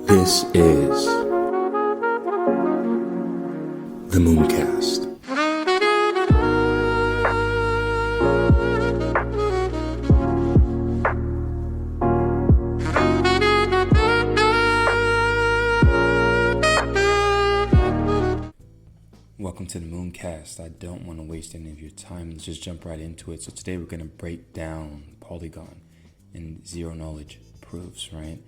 This is the Mooncast. Welcome to the Mooncast. I don't want to waste any of your time. Let's just jump right into it. So today we're going to break down Polygon and zero knowledge proofs, right?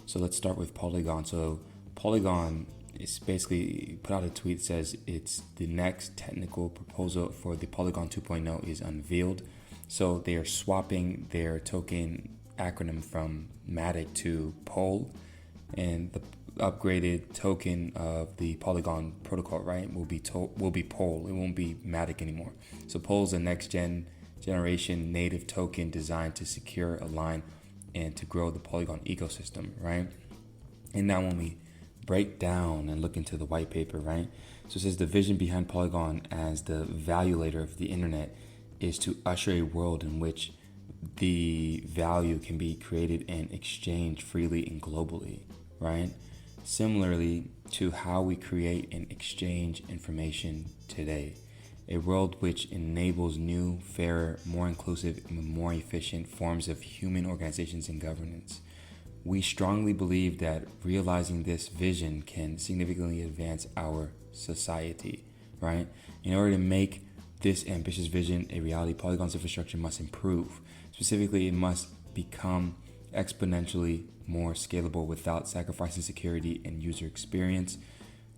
So let's start with Polygon. So Polygon is basically put out a tweet that says it's the next technical proposal for the Polygon 2.0 is unveiled. So they are swapping their token acronym from MATIC to POL, and the upgraded token of the Polygon protocol, right, will be POL. It won't be MATIC anymore. So POL is the next generation native token designed to secure, align, and to grow the Polygon ecosystem, right? And now when we break down and look into the white paper, right? So it says the vision behind Polygon as the valuator of the internet is to usher a world in which the value can be created and exchanged freely and globally, right? Similarly to how we create and exchange information today. A world which enables new, fairer, more inclusive, and more efficient forms of human organizations and governance. We strongly believe that realizing this vision can significantly advance our society, right? In order to make this ambitious vision a reality, Polygon's infrastructure must improve. Specifically, it must become exponentially more scalable without sacrificing security and user experience.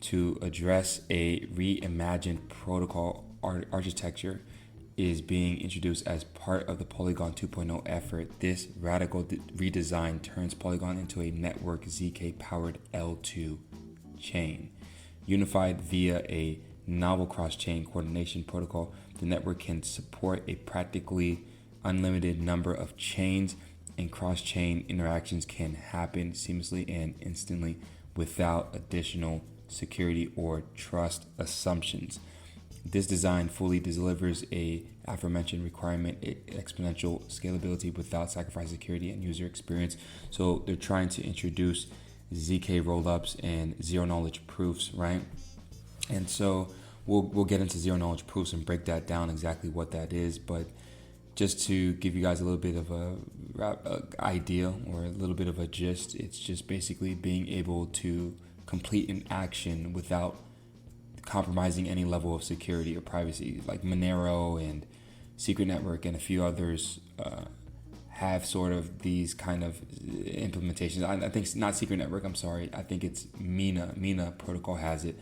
To address a reimagined protocol architecture is being introduced as part of the Polygon 2.0 effort. This radical redesign turns Polygon into a network ZK-powered L2 chain. Unified via a novel cross-chain coordination protocol, the network can support a practically unlimited number of chains, and cross-chain interactions can happen seamlessly and instantly without additional security or trust assumptions. This design fully delivers a aforementioned requirement, exponential scalability without sacrificing security and user experience. So they're trying to introduce ZK rollups and zero knowledge proofs, right? And so we'll get into zero knowledge proofs and break that down exactly what that is. But just to give you guys a little bit of a idea or a little bit of a gist, it's just basically being able to complete an action without compromising any level of security or privacy. Like Monero and Secret Network and a few others have sort of these kind of implementations. I think it's not Secret Network, I'm sorry. I think it's Mina protocol has it.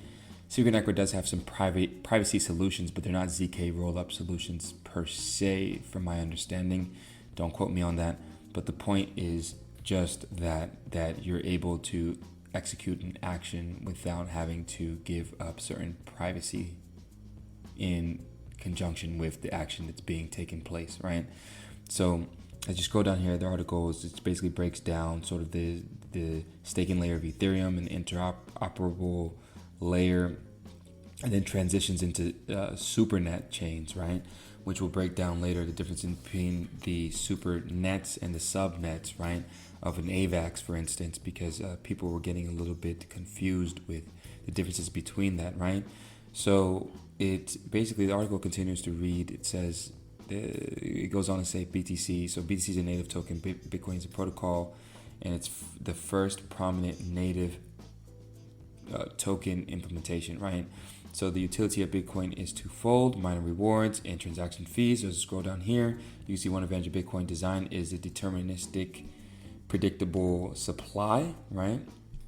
Secret Network does have some privacy solutions, but they're not ZK rollup solutions per se, from my understanding. Don't quote me on that. But the point is just that you're able to execute an action without having to give up certain privacy in conjunction with the action that's being taken place, right? So as you scroll down here, the article it basically breaks down sort of the staking layer of Ethereum and interoperable layer, and then transitions into Supernet chains, right? Which will break down later the difference between the Supernets and the Subnets, right? Of an AVAX, for instance, because people were getting a little bit confused with the differences between that, right? So it basically, the article continues to read. It says, it goes on to say BTC. So BTC is a native token. Bitcoin is a protocol, and it's the first prominent native token implementation, right? So the utility of Bitcoin is twofold: miner rewards and transaction fees. So as you scroll down here, you see one advantage of Bitcoin design is a deterministic, predictable supply, right?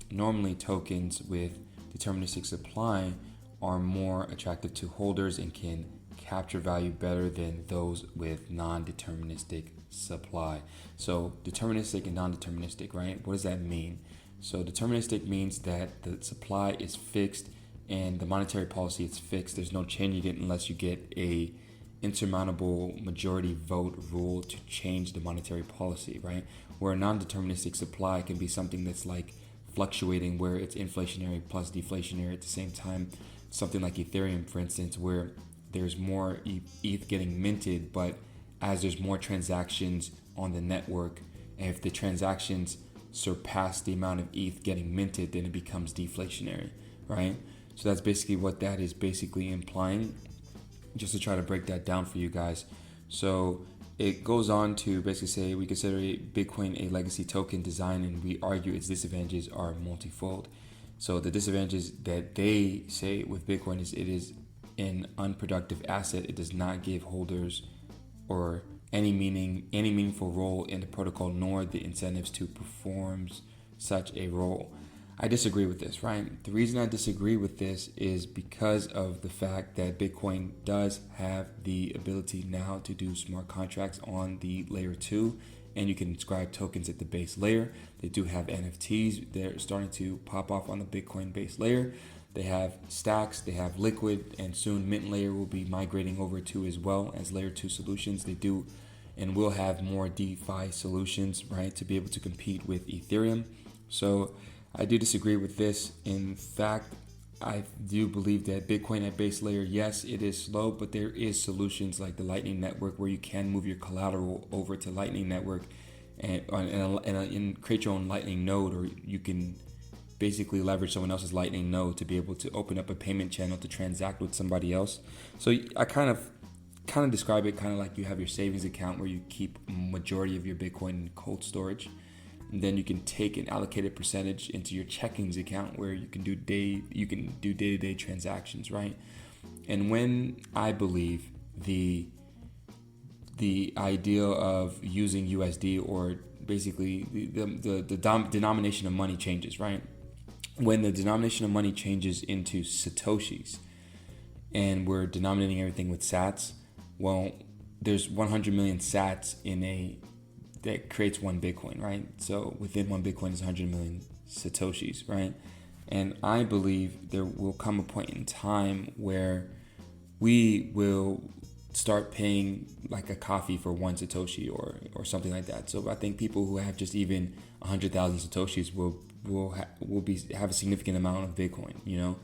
Normally tokens with deterministic supply are more attractive to holders and can capture value better than those with non-deterministic supply. So deterministic and non-deterministic, right? What does that mean? So deterministic means that the supply is fixed and the monetary policy is fixed. There's no changing it unless you get a insurmountable majority vote rule to change the monetary policy, right? Where a non-deterministic supply can be something that's like fluctuating, where it's inflationary plus deflationary at the same time. Something like Ethereum, for instance, where there's more ETH getting minted, but as there's more transactions on the network, and if the transactions surpass the amount of ETH getting minted, then it becomes deflationary, right? So that's basically what that is basically implying, just to try to break that down for you guys. So it goes on to basically say we consider Bitcoin a legacy token design, and we argue its disadvantages are multifold. So the disadvantages that they say with Bitcoin is it is an unproductive asset. It does not give holders or any meaningful role in the protocol, nor the incentives to perform such a role. I disagree with this, right? The reason I disagree with this is because of the fact that Bitcoin does have the ability now to do smart contracts on the layer 2, and you can inscribe tokens at the base layer. They do have NFTs. They're starting to pop off on the Bitcoin base layer. They have stacks, they have liquid, and soon Mint layer will be migrating over to as well as layer 2 solutions. They do and will have more DeFi solutions, right, to be able to compete with Ethereum. So I do disagree with this. In fact, I do believe that Bitcoin at base layer, yes, it is slow, but there is solutions like the Lightning Network where you can move your collateral over to Lightning Network and create your own Lightning node, or you can basically leverage someone else's Lightning node to be able to open up a payment channel to transact with somebody else. So I kind of describe it kind of like you have your savings account where you keep majority of your Bitcoin in cold storage. And then you can take an allocated percentage into your checkings account where you can do day-to-day transactions, right? And when I believe the idea of using USD, or basically the denomination of money changes, right? When the denomination of money changes into Satoshis and we're denominating everything with sats, well, there's 100 million sats that creates one Bitcoin, right? So within one Bitcoin is 100 million Satoshis, right? And I believe there will come a point in time where we will start paying like a coffee for one Satoshi or something like that. So I think people who have just even 100,000 Satoshis will have a significant amount of Bitcoin, you know?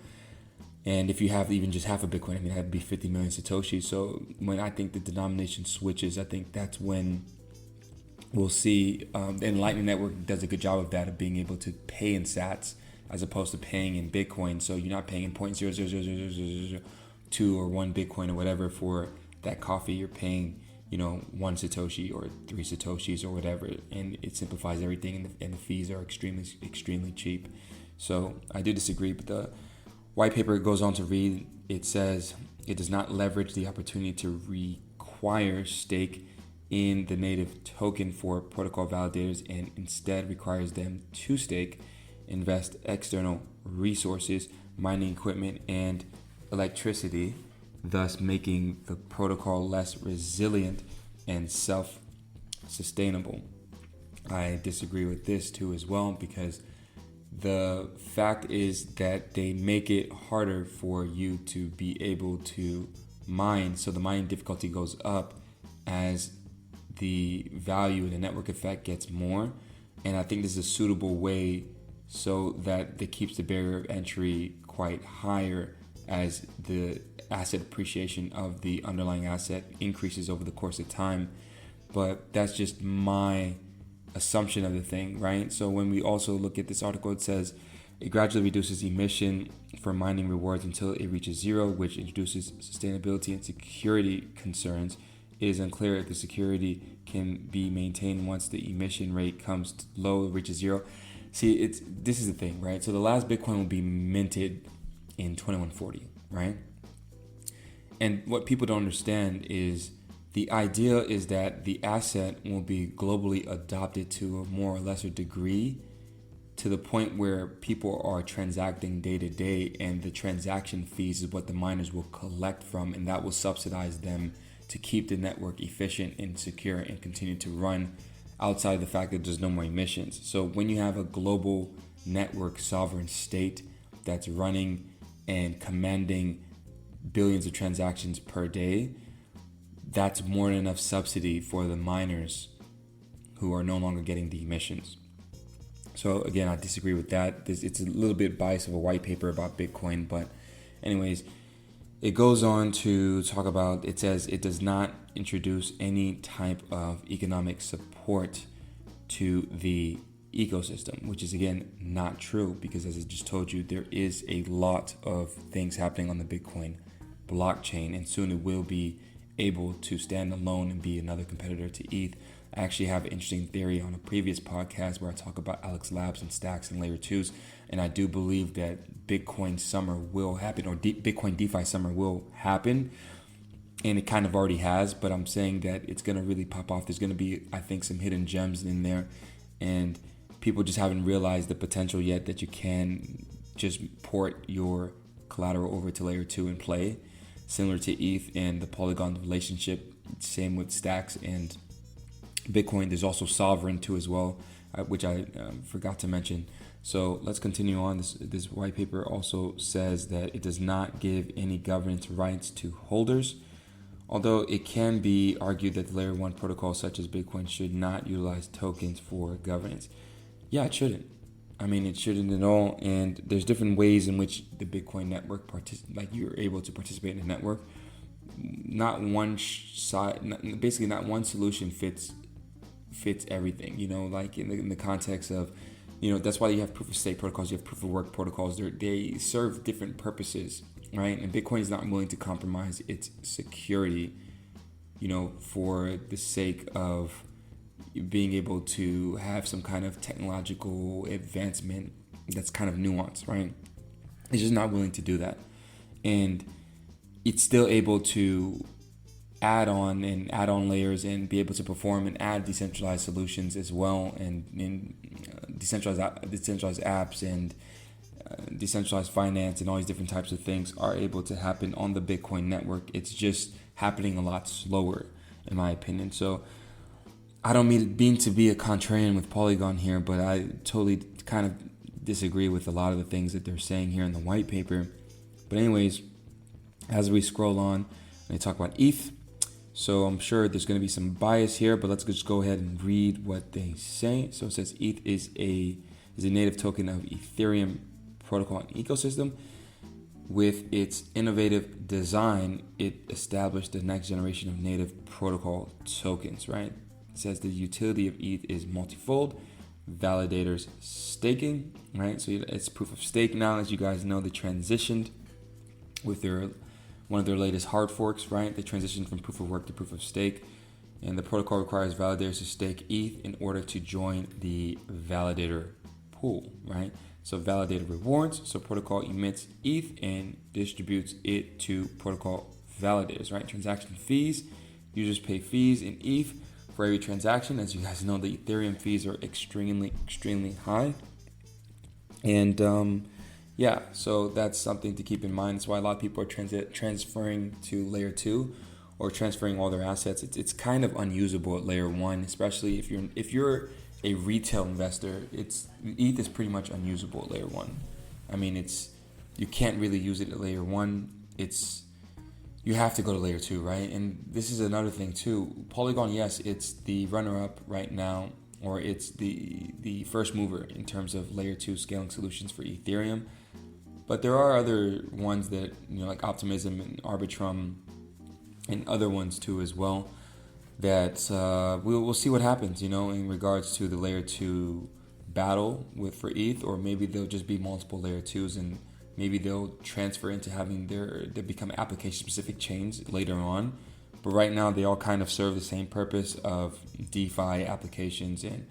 And if you have even just half a Bitcoin, I mean, that'd be 50 million Satoshis. So when I think the denomination switches, I think that's when we'll see, and Lightning Network does a good job of that, of being able to pay in sats as opposed to paying in Bitcoin. So you're not paying in 0.00002 or 1 Bitcoin or whatever for that coffee. You're paying, 1 Satoshi or 3 Satoshis or whatever, and it simplifies everything, and the fees are extremely cheap. So I do disagree, but the white paper goes on to read, it says it does not leverage the opportunity to require stake in the native token for protocol validators, and instead requires them to stake, invest external resources, mining equipment, and electricity, thus making the protocol less resilient and self-sustainable. I disagree with this too as well, because the fact is that they make it harder for you to be able to mine, so the mining difficulty goes up as the value and the network effect gets more. And I think this is a suitable way so that it keeps the barrier of entry quite higher as the asset appreciation of the underlying asset increases over the course of time. But that's just my assumption of the thing, right? So when we also look at this article, it says it gradually reduces emission for mining rewards until it reaches zero, which introduces sustainability and security concerns. It is unclear if the security can be maintained once the emission rate comes low, reaches zero. See, this is the thing, right? So the last Bitcoin will be minted in 2140, right? And what people don't understand is the idea is that the asset will be globally adopted to a more or lesser degree, to the point where people are transacting day to day, and the transaction fees is what the miners will collect from, and that will subsidize them to keep the network efficient and secure and continue to run outside of the fact that there's no more emissions. So when you have a global network sovereign state that's running and commanding billions of transactions per day, that's more than enough subsidy for the miners who are no longer getting the emissions. So again, I disagree with that. It's a little bit biased of a white paper about Bitcoin, but anyways, it goes on to talk about, it says it does not introduce any type of economic support to the ecosystem, which is again not true, because as I just told you, there is a lot of things happening on the Bitcoin blockchain, and soon it will be able to stand alone and be another competitor to ETH. I actually have an interesting theory on a previous podcast where I talk about Alex Labs and stacks and layer 2s, and I do believe that Bitcoin summer will happen, or Bitcoin DeFi summer will happen, and it kind of already has, but I'm saying that it's going to really pop off. There's going to be, I think, some hidden gems in there, and people just haven't realized the potential yet that you can just port your collateral over to layer 2 and play, similar to ETH and the Polygon relationship. Same with stacks and Bitcoin. There's also sovereign too as well, which I forgot to mention. So let's continue on. This white paper also says that it does not give any governance rights to holders, although it can be argued that the layer 1 protocols such as Bitcoin should not utilize tokens for governance. Yeah, it shouldn't. I mean, it shouldn't at all. And there's different ways in which the Bitcoin network you're able to participate in the network. Not one basically not one solution fits everything. Like in the context of, that's why you have proof of stake protocols, you have proof of work protocols. They serve different purposes, right? And Bitcoin is not willing to compromise its security, for the sake of being able to have some kind of technological advancement that's kind of nuanced, right? It's just not willing to do that. And it's still able to add on layers and be able to perform and add decentralized solutions as well, and decentralized apps and decentralized finance and all these different types of things are able to happen on the Bitcoin network. It's just happening a lot slower, in my opinion. So I don't mean to be a contrarian with Polygon here, but I totally kind of disagree with a lot of the things that they're saying here in the white paper. But anyways, as we scroll on, they talk about ETH. So I'm sure there's going to be some bias here, but let's just go ahead and read what they say. So it says ETH is a native token of Ethereum protocol and ecosystem. With its innovative design, it established the next generation of native protocol tokens, right? It says the utility of ETH is multifold. Validators staking, right? So it's proof of stake now. As you guys know, they transitioned with one of their latest hard forks, right? They transitioned from proof of work to proof of stake. And the protocol requires validators to stake ETH in order to join the validator pool, right? So validator rewards. So protocol emits ETH and distributes it to protocol validators, right? Transaction fees. Users pay fees in ETH for every transaction. As you guys know, the Ethereum fees are extremely high. And so that's something to keep in mind. That's why a lot of people are transferring to layer 2 or transferring all their assets. It's kind of unusable at layer 1, especially if you're a retail investor. ETH is pretty much unusable at layer 1. I mean, you can't really use it at layer 1. You have to go to layer 2, right? And this is another thing too. Polygon, yes, it's the runner-up right now, or it's the first mover in terms of layer 2 scaling solutions for Ethereum. But there are other ones that, like Optimism and Arbitrum and other ones too as well, that we'll see what happens, in regards to the layer 2 battle for ETH, or maybe there'll just be multiple layer 2s, and maybe they'll transfer into having they become application-specific chains later on. But right now, they all kind of serve the same purpose of DeFi applications and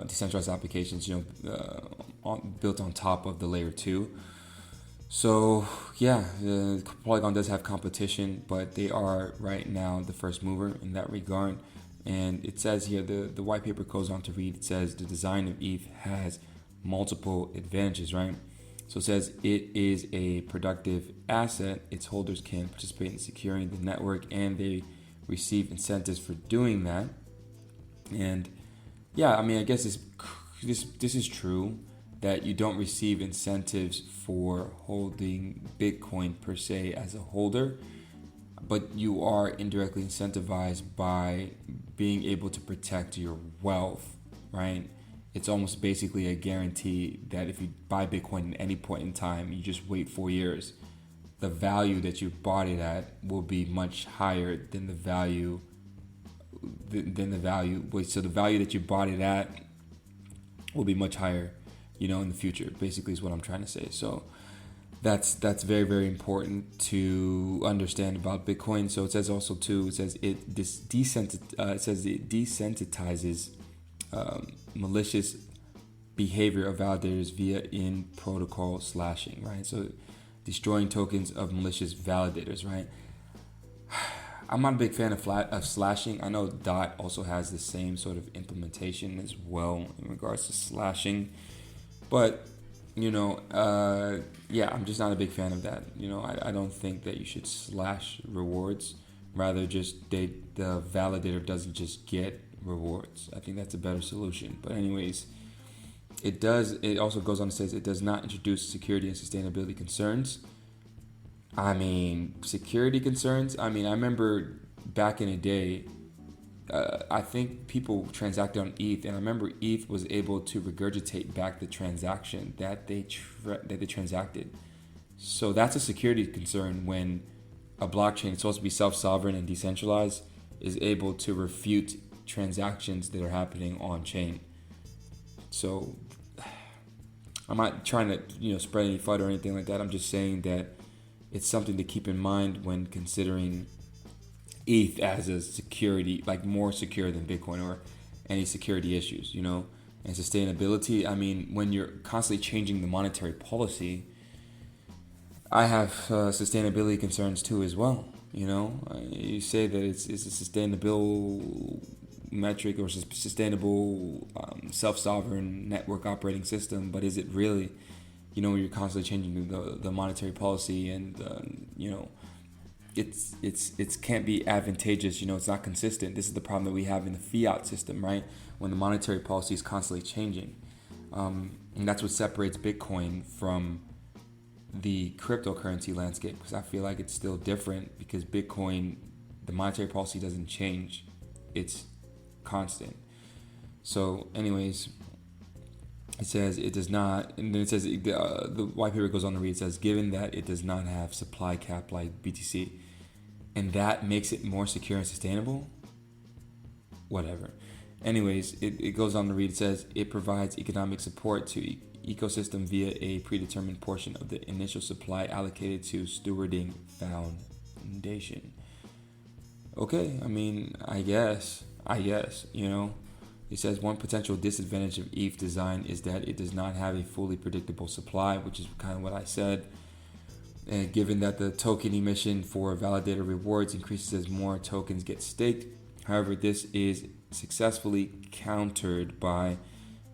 decentralized applications, built on top of the layer 2. So yeah, Polygon does have competition, but they are right now the first mover in that regard. And it says here, the white paper goes on to read, it says the design of ETH has multiple advantages, right? So it says it is a productive asset. Its holders can participate in securing the network, and they receive incentives for doing that. And yeah, I mean, I guess this is true, that you don't receive incentives for holding Bitcoin per se as a holder, but you are indirectly incentivized by being able to protect your wealth, right? It's almost basically a guarantee that if you buy Bitcoin at any point in time, you just wait 4 years, the value that you bought it at will be much higher than the value than the value. So the value that you bought it at will be much higher, in the future. Basically, is what I'm trying to say. So that's very, very important to understand about Bitcoin. So it says also too. It says it desensitizes malicious behavior of validators via in protocol slashing, right? So destroying tokens of malicious validators, right? I'm not a big fan of slashing. I know DOT also has the same sort of implementation as well in regards to slashing, but I'm just not a big fan of that. I don't think that you should slash rewards. Rather, just the validator doesn't just get rewards. I think that's a better solution. But anyways, it also goes on to say it does not introduce security and sustainability concerns. Security concerns. I remember back in the day, I think people transacted on ETH, and I remember ETH was able to regurgitate back the transaction that they transacted. So that's a security concern when a blockchain is supposed to be self-sovereign and decentralized is able to refute transactions that are happening on chain. So I'm not trying to spread any FUD or anything like that. I'm just saying that it's something to keep in mind when considering ETH as a security, like more secure than Bitcoin or any security issues, and sustainability. When you're constantly changing the monetary policy, I have sustainability concerns too as well. You say that it's a sustainable metric or sustainable self-sovereign network operating system, but is it really? When you're constantly changing the monetary policy and it's can't be advantageous. It's not consistent. This is the problem that we have in the fiat system, right? When the monetary policy is constantly changing, and that's what separates Bitcoin from the cryptocurrency landscape. Because I feel like it's still different because Bitcoin, the monetary policy doesn't change; it's constant. So, anyways. It says it does not, and then it says the white paper goes on to read. It says, given that it does not have supply cap like BTC, and that makes it more secure and sustainable. Whatever. Anyways, it goes on to read. It says it provides economic support to ecosystem via a predetermined portion of the initial supply allocated to stewarding foundation. Okay, I guess. It says one potential disadvantage of ETH design is that it does not have a fully predictable supply, which is kind of what I said. And given that the token emission for validator rewards increases as more tokens get staked. However, this is successfully countered by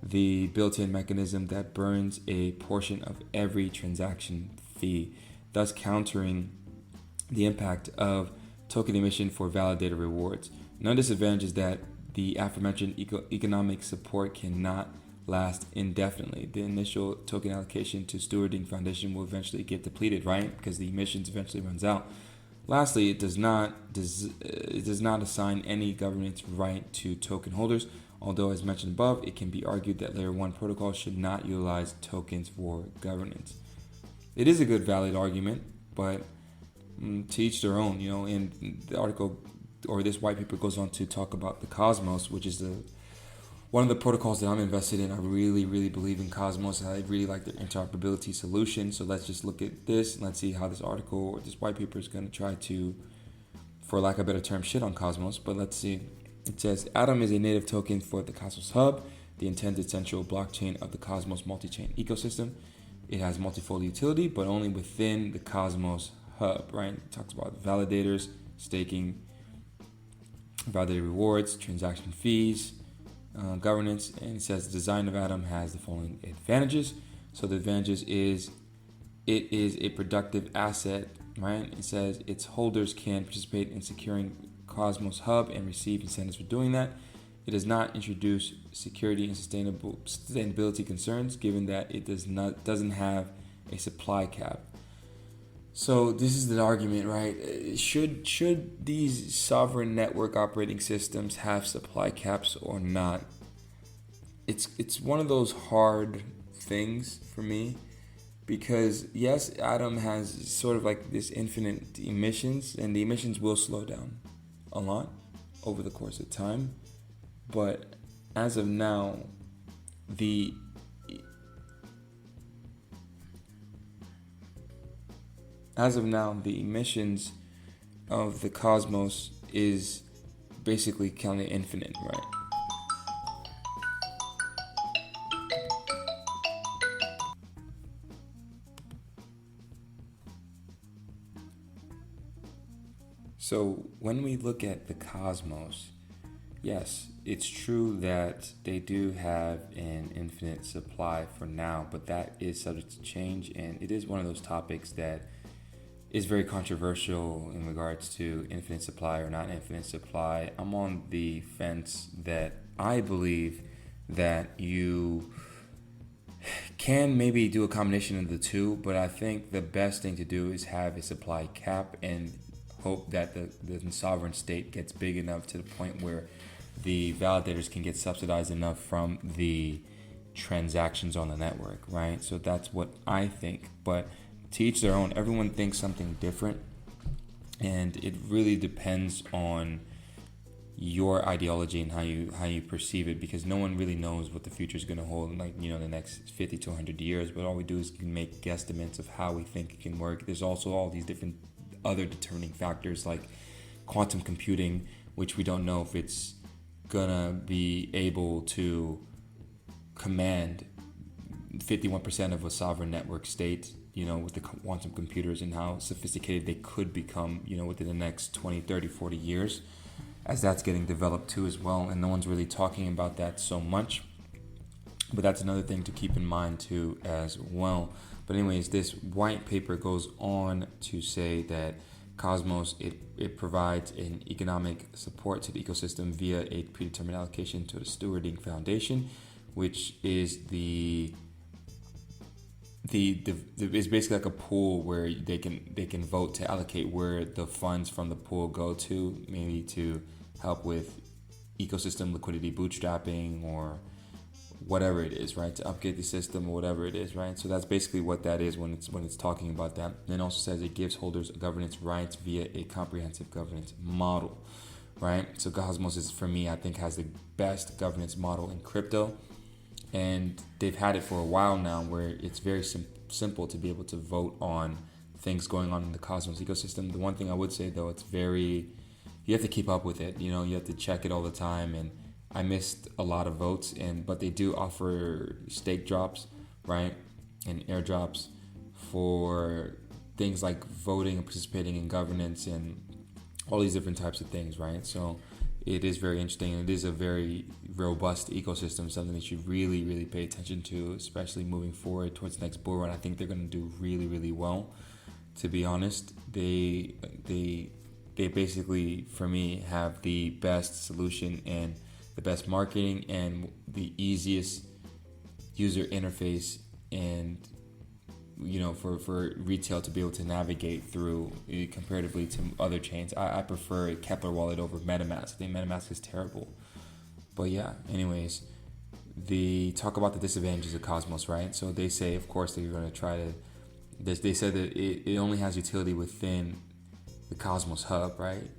the built-in mechanism that burns a portion of every transaction fee, thus countering the impact of token emission for validator rewards. Another disadvantage is that the aforementioned economic support cannot last indefinitely. The initial token allocation to stewarding foundation will eventually get depleted, right? Because the emissions eventually runs out. Lastly, it does not assign any governance right to token holders. Although, as mentioned above, it can be argued that Layer 1 protocols should not utilize tokens for governance. It is a good, valid argument, but to each their own. In the article, or this white paper goes on to talk about the Cosmos, which is one of the protocols that I'm invested in. I really, really believe in Cosmos. I really like their interoperability solution. So let's just look at this and let's see how this article or this white paper is going to try to, for lack of a better term, shit on Cosmos. But let's see. It says Atom is a native token for the Cosmos Hub, the intended central blockchain of the Cosmos multi-chain ecosystem. It has multifold utility, but only within the Cosmos Hub, right? It talks about validators, staking, validator rewards, transaction fees, governance, and it says the design of Atom has the following advantages. So the advantages is it is a productive asset, right? It says its holders can participate in securing Cosmos Hub and receive incentives for doing that. It does not introduce security and sustainability concerns, given that it doesn't have a supply cap. So this is the argument, right? Should these sovereign network operating systems have supply caps or not? It's one of those hard things for me, because yes, Atom has sort of like this infinite emissions, and the emissions will slow down a lot. over the course of time. But as of now, the emissions of the cosmos is basically kind of infinite, right? So when we look at the cosmos, yes, it's true that they do have an infinite supply for now, but that is subject to change, and it is one of those topics that is very controversial in regards to infinite supply or not infinite supply. I'm on the fence that I believe that you can maybe do a combination of the two, but I think the best thing to do is have a supply cap and hope that the sovereign state gets big enough to the point where the validators can get subsidized enough from the transactions on the network, right? So that's what I think, but to each their own. Everyone thinks something different, and it really depends on your ideology and how you perceive it, because no one really knows what the future is going to hold in, like, the next 50 to 100 years. But all we do is make guesstimates of how we think it can work. There's also all these different other determining factors like quantum computing, which we don't know if it's gonna be able to command 51% of a sovereign network state, with the quantum computers, and how sophisticated they could become, within the next 20, 30, 40 years, as that's getting developed too as well. And no one's really talking about that so much, but that's another thing to keep in mind too as well. But anyways, this white paper goes on to say that Cosmos, it provides an economic support to the ecosystem via a predetermined allocation to a stewarding foundation, which is the it's basically like a pool where they can vote to allocate where the funds from the pool go to, maybe to help with ecosystem liquidity bootstrapping or whatever it is, right? To upgrade the system or whatever it is, right? So that's basically what that is when it's talking about that. And it also says it gives holders governance rights via a comprehensive governance model, right? So Cosmos is, for me, I think has the best governance model in crypto. And they've had it for a while now, where it's very simple to be able to vote on things going on in the Cosmos ecosystem. The one thing I would say, though, you have to keep up with it. You have to check it all the time. And I missed a lot of votes, but they do offer stake drops, right, and airdrops for things like voting and participating in governance and all these different types of things, right? So it is very interesting, and it is a very robust ecosystem, something that you really, really pay attention to, especially moving forward towards the next bull run. I think they're going to do really, really well. To be honest, they basically, for me, have the best solution and the best marketing and the easiest user interface, and for retail to be able to navigate through comparatively to other chains. I prefer Kepler Wallet over MetaMask. I think MetaMask is terrible. But yeah, anyways, they talk about the disadvantages of Cosmos, right? So they say, of course, they're going to try to. They said that it only has utility within the Cosmos hub, right?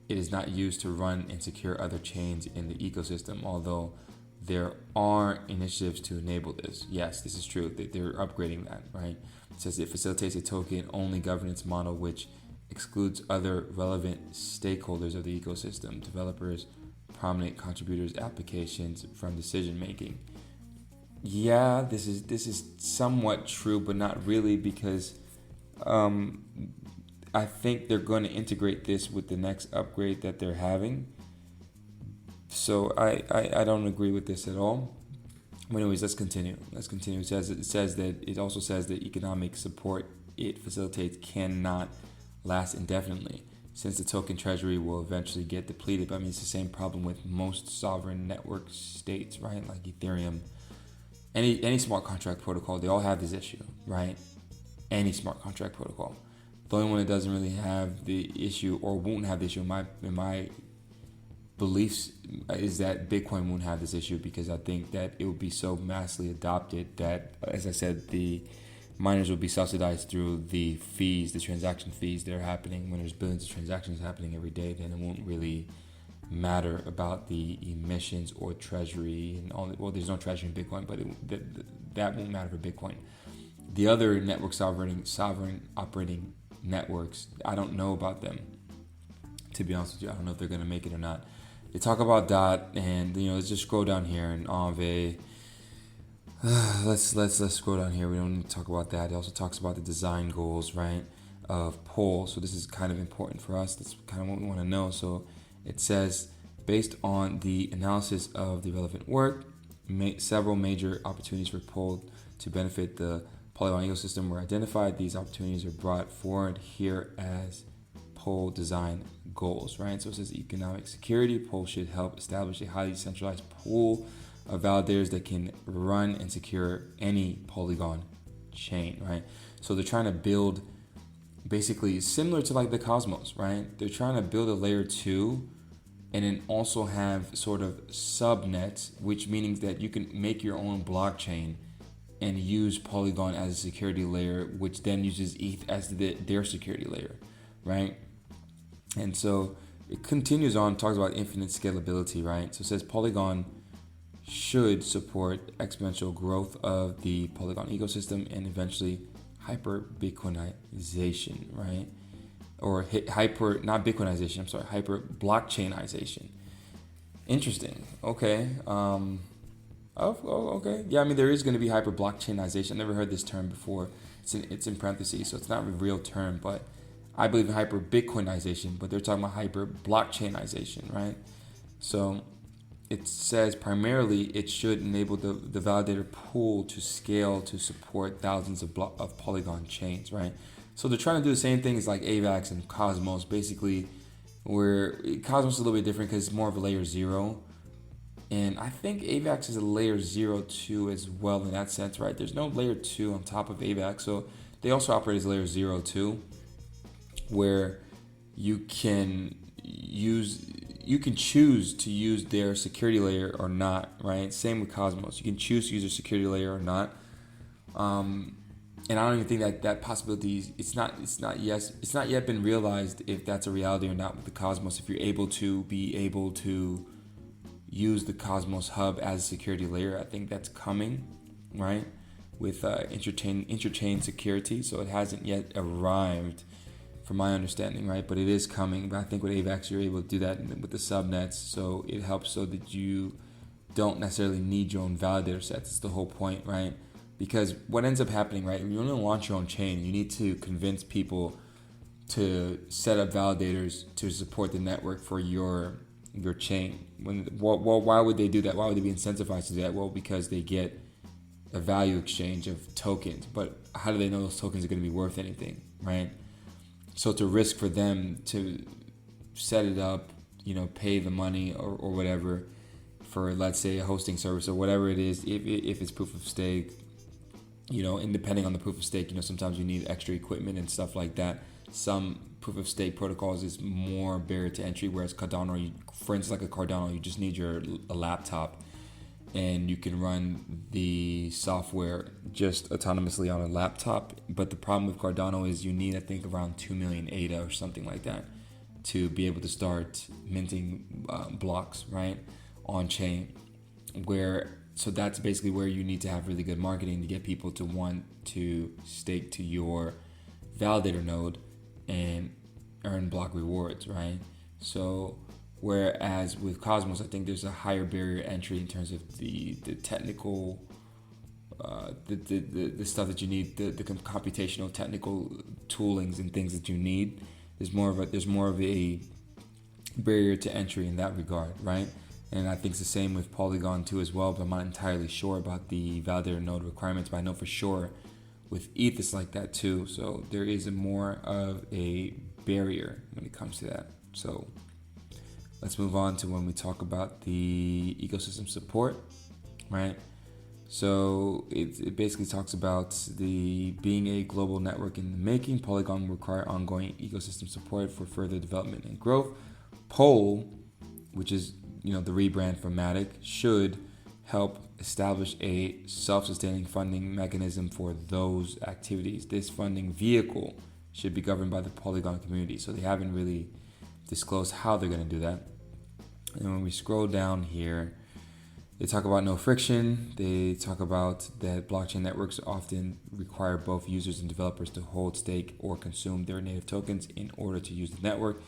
It is not used to run and secure other chains in the ecosystem, although there are initiatives to enable this. Yes, this is true. They're upgrading that, right? It says it facilitates a token-only governance model which excludes other relevant stakeholders of the ecosystem, developers, prominent contributors, applications from decision-making. Yeah, this is somewhat true, but not really, because I think they're going to integrate this with the next upgrade that they're having. So I don't agree with this at all. But anyways, let's continue. It also says that economic support it facilitates cannot last indefinitely, since the token treasury will eventually get depleted. But I mean, it's the same problem with most sovereign network states, right? Like Ethereum, any smart contract protocol, they all have this issue, right? Any smart contract protocol. The only one that doesn't really have the issue, or won't have the issue in my beliefs, is that Bitcoin won't have this issue, because I think that it will be so massively adopted that, as I said, the miners will be subsidized through the fees, the transaction fees that are happening. When there's billions of transactions happening every day, then it won't really matter about the emissions or treasury and all. Well, there's no treasury in Bitcoin, but that won't matter for Bitcoin. The other network sovereign operating networks, I don't know about them. To be honest with you, I don't know if they're gonna make it or not. They talk about DOT, and let's just scroll down here and Aave. Let's scroll down here. We don't need to talk about that. It also talks about the design goals, right, of POL. So this is kind of important for us. That's kind of what we want to know. So it says, based on the analysis of the relevant work, several major opportunities for POL to benefit the Polygon ecosystem were identified. These opportunities are brought forward here as POL design goals, right? So it says economic security. POL should help establish a highly centralized pool of validators that can run and secure any Polygon chain, right? So they're trying to build basically similar to like the Cosmos, right? They're trying to build a layer 2 and then also have sort of subnets, which means that you can make your own blockchain and use Polygon as a security layer, which then uses ETH as their security layer, right? And so it continues on, talks about infinite scalability, right? So it says Polygon should support exponential growth of the Polygon ecosystem and eventually hyper Bitcoinization, right? Or hyper blockchainization. Interesting. Okay. Okay. Yeah, I mean, there is going to be hyper blockchainization. I've never heard this term before. It's in parentheses, so it's not a real term, but I believe in hyper Bitcoinization, but they're talking about hyper blockchainization, right? So it says primarily it should enable the validator pool to scale to support thousands of Polygon chains, right? So they're trying to do the same things like AVAX and Cosmos, basically, where Cosmos is a little bit different because it's more of a layer 0. And I think AVAX is a layer 0 too as well in that sense, right? There's no layer 2 on top of AVAX. So they also operate as layer 0 too, where you can choose to use their security layer or not, right? Same with Cosmos. You can choose to use their security layer or not. And I don't even think that possibility it's not yet been realized if that's a reality or not with the Cosmos. If you're able to use the Cosmos hub as a security layer, I think that's coming, right? With interchain security. So it hasn't yet arrived, from my understanding, right? But it is coming. But I think with AVAX, you're able to do that with the subnets. So it helps so that you don't necessarily need your own validator sets. That's the whole point, right? Because what ends up happening, right? When you want to launch your own chain, you need to convince people to set up validators to support the network for your chain. Why would they do that? Why would they be incentivized to do that? Well, because they get a value exchange of tokens. But how do they know those tokens are going to be worth anything, right? So it's a risk for them to set it up, pay the money or whatever for, let's say, a hosting service or whatever it is, if it's proof of stake, and depending on the proof of stake, sometimes you need extra equipment and stuff like that. Some proof of stake protocols is more barrier to entry, whereas Cardano, for instance, like a Cardano, you just need a laptop and you can run the software just autonomously on a laptop. But the problem with Cardano is you need, I think, around 2 million ADA or something like that to be able to start minting blocks, right, on chain. So that's basically where you need to have really good marketing to get people to want to stake to your validator node and earn block rewards, right? So whereas with Cosmos, I think there's a higher barrier to entry in terms of the technical, the stuff that you need, the computational technical toolings and things that you need. There's more of a barrier to entry in that regard, right? And I think it's the same with Polygon too as well, but I'm not entirely sure about the validator node requirements, but I know for sure with ETH it's like that too. So there is more of a barrier when it comes to that. So let's move on to when we talk about the ecosystem support, right? So it basically talks about the being a global network in the making. Polygon will require ongoing ecosystem support for further development and growth. POL, which is the rebrand from MATIC, should help establish a self-sustaining funding mechanism for those activities. This funding vehicle should be governed by the Polygon community. So they haven't really disclosed how they're going to do that. And when we scroll down here, they talk about no friction. They talk about that blockchain networks often require both users and developers to hold, stake, or consume their native tokens in order to use the network.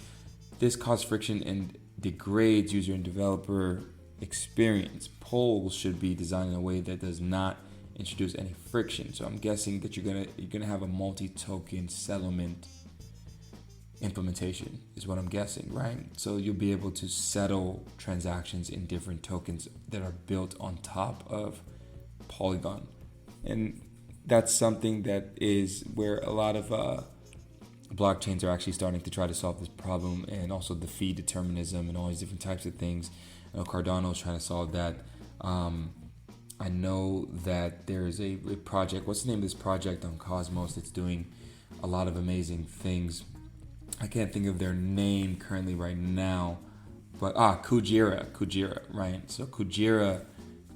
This causes friction and degrades user and developer experience. POL should be designed in a way that does not introduce any friction. So I'm guessing that you're gonna have a multi-token settlement implementation is what I'm guessing, right? So you'll be able to settle transactions in different tokens that are built on top of Polygon. And that's something that is where a lot of blockchains are actually starting to try to solve this problem, and also the fee determinism and all these different types of things. I know Cardano is trying to solve that. I know that there is a project, what's the name of this project on Cosmos that's doing a lot of amazing things. I can't think of their name currently right now, but Kujira, right? So Kujira,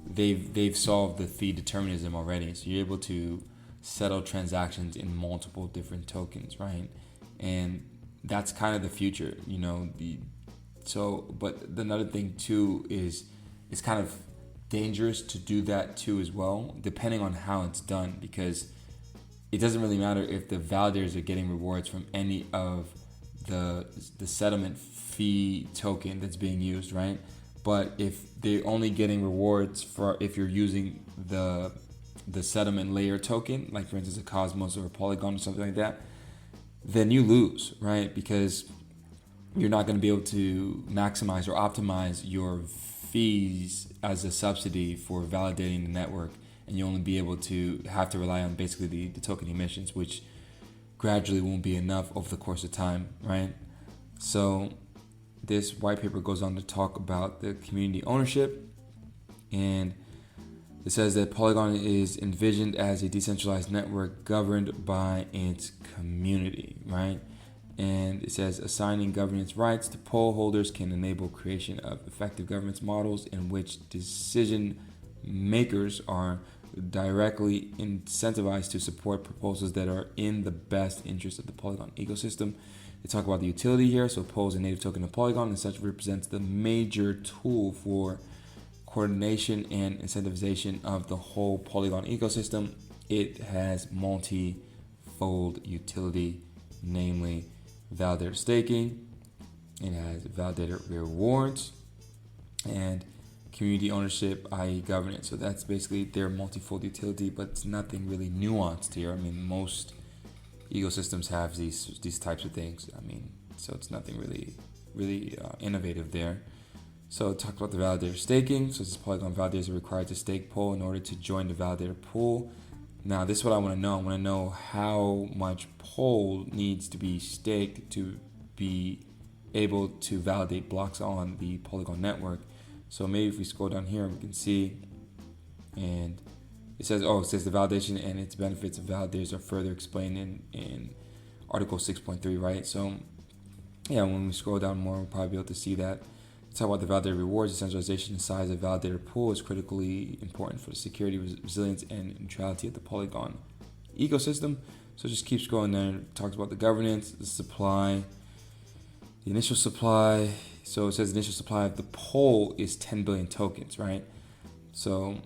they've solved the fee determinism already. So you're able to settle transactions in multiple different tokens, right? And that's kind of the future, you know. But another thing too is it's kind of dangerous to do that too as well, depending on how it's done, because it doesn't really matter if the validators are getting rewards from any of the settlement fee token that's being used, right? But if they're only getting rewards for if you're using the settlement layer token, like for instance a Cosmos or a Polygon or something like that, then you lose, right? Because you're not going to be able to maximize or optimize your fees as a subsidy for validating the network, and you only be able to have to rely on basically the token emissions, which gradually won't be enough over the course of time, right? So this white paper goes on to talk about the community ownership, and it says that Polygon is envisioned as a decentralized network governed by its community, right? And it says assigning governance rights to POL holders can enable creation of effective governance models in which decision makers are directly incentivized to support proposals that are in the best interest of the Polygon ecosystem. They talk about the utility here. So POL is a native token of Polygon and such represents the major tool for coordination and incentivization of the whole Polygon ecosystem. It has multi-fold utility, namely validator staking. It has validator rewards and community ownership, i.e. governance. So that's basically their multi-fold utility, but it's nothing really nuanced here. I mean, most ecosystems have these types of things. I mean, so it's nothing really innovative there. So talk about the validator staking. So this Polygon validators are required to stake POL in order to join the validator pool. Now, this is what I want to know. I want to know how much POL needs to be staked to be able to validate blocks on the Polygon network. So maybe if we scroll down here, we can see, and it says the validation and its benefits of validators are further explained in Article 6.3, right? So yeah, when we scroll down more, we'll probably be able to see that. Talk about the validator rewards. Decentralization and size of validator pool is critically important for the security, resilience, and neutrality of the Polygon ecosystem. So just keep scrolling there. It talks about the governance, the supply, the initial supply. So it says the initial supply of the POL is 10 billion tokens, right? So,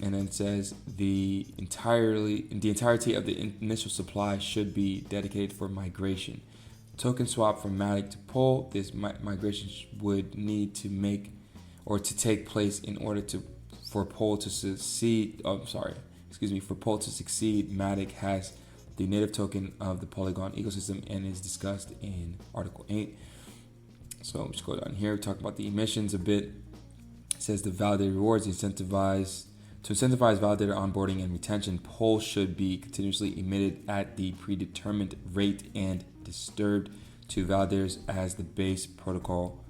and then it says the entirety of the initial supply should be dedicated for migration. Token swap from MATIC to POL. This migration would need to take place in order for POL to succeed. For POL to succeed, MATIC has the native token of the Polygon ecosystem and is discussed in Article 8. So just go down here, talk about the emissions a bit. It says the validator rewards to incentivize validator onboarding and retention. POL should be continuously emitted at the predetermined rate and disturbed to validators as the base protocol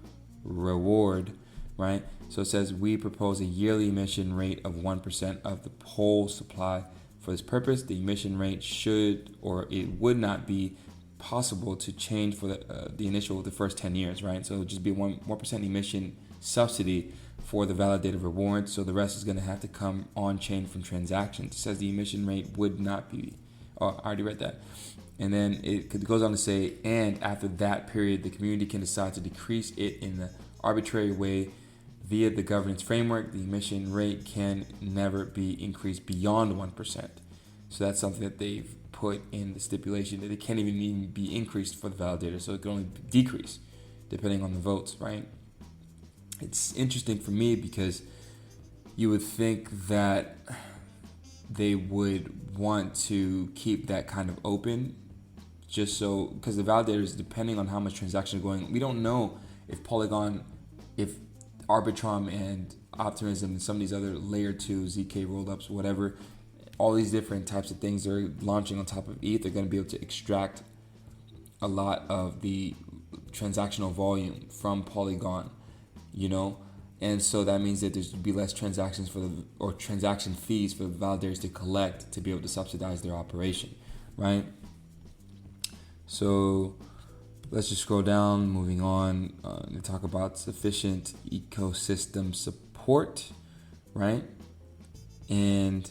reward, right? So it says we propose a yearly emission rate of 1% of the POL supply. For this purpose, the emission rate would not be possible to change for the first 10 years, right? So it would just be 1% emission subsidy for the validated reward. So the rest is going to have to come on chain from transactions. It says the emission rate would not be. Oh, I already read that. And then it goes on to say, and after that period, the community can decide to decrease it in the arbitrary way via the governance framework. The emission rate can never be increased beyond 1%. So that's something that they've put in the stipulation, that it can't even be increased for the validator. So it can only decrease depending on the votes, right? It's interesting for me because you would think that they would want to keep that kind of open, just so, because the validators, depending on how much transaction is going, we don't know if Polygon, if Arbitrum and Optimism and some of these other layer 2 ZK rollups, whatever, all these different types of things they're launching on top of ETH, they're going to be able to extract a lot of the transactional volume from Polygon, and so that means that there's to be less transactions or transaction fees for the validators to collect to be able to subsidize their operation, right? So let's just scroll down, moving on. They talk about sufficient ecosystem support, right? And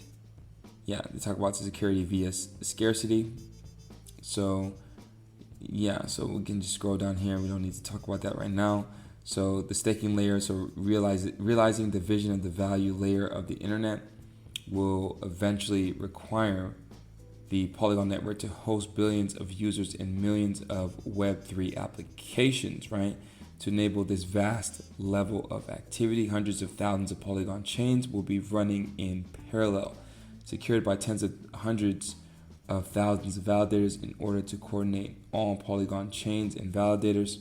yeah, they talk about security via scarcity. So yeah, so we can just scroll down here. We don't need to talk about that right now. So the staking layer, so realizing the vision of the value layer of the internet will eventually require the Polygon network to host billions of users and millions of Web3 applications, right? To enable this vast level of activity, hundreds of thousands of Polygon chains will be running in parallel, secured by tens of hundreds of thousands of validators in order to coordinate all Polygon chains and validators,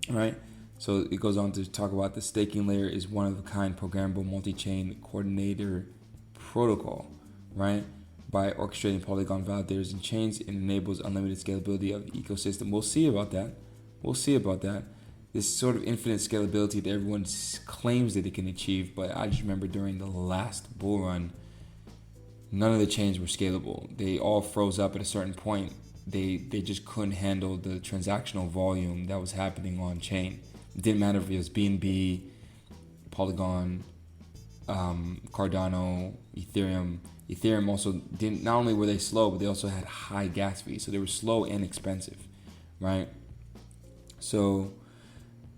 right? So it goes on to talk about the staking layer is one of a kind programmable multi-chain coordinator protocol, right? By orchestrating Polygon validators and chains, it enables unlimited scalability of the ecosystem. We'll see about that. This sort of infinite scalability that everyone claims that it can achieve, but I just remember during the last bull run, none of the chains were scalable. They all froze up at a certain point. They just couldn't handle the transactional volume that was happening on chain. It didn't matter if it was BNB, Polygon, Cardano, Ethereum. Ethereum also didn't, not only were they slow, but they also had high gas fees. So they were slow and expensive, right? So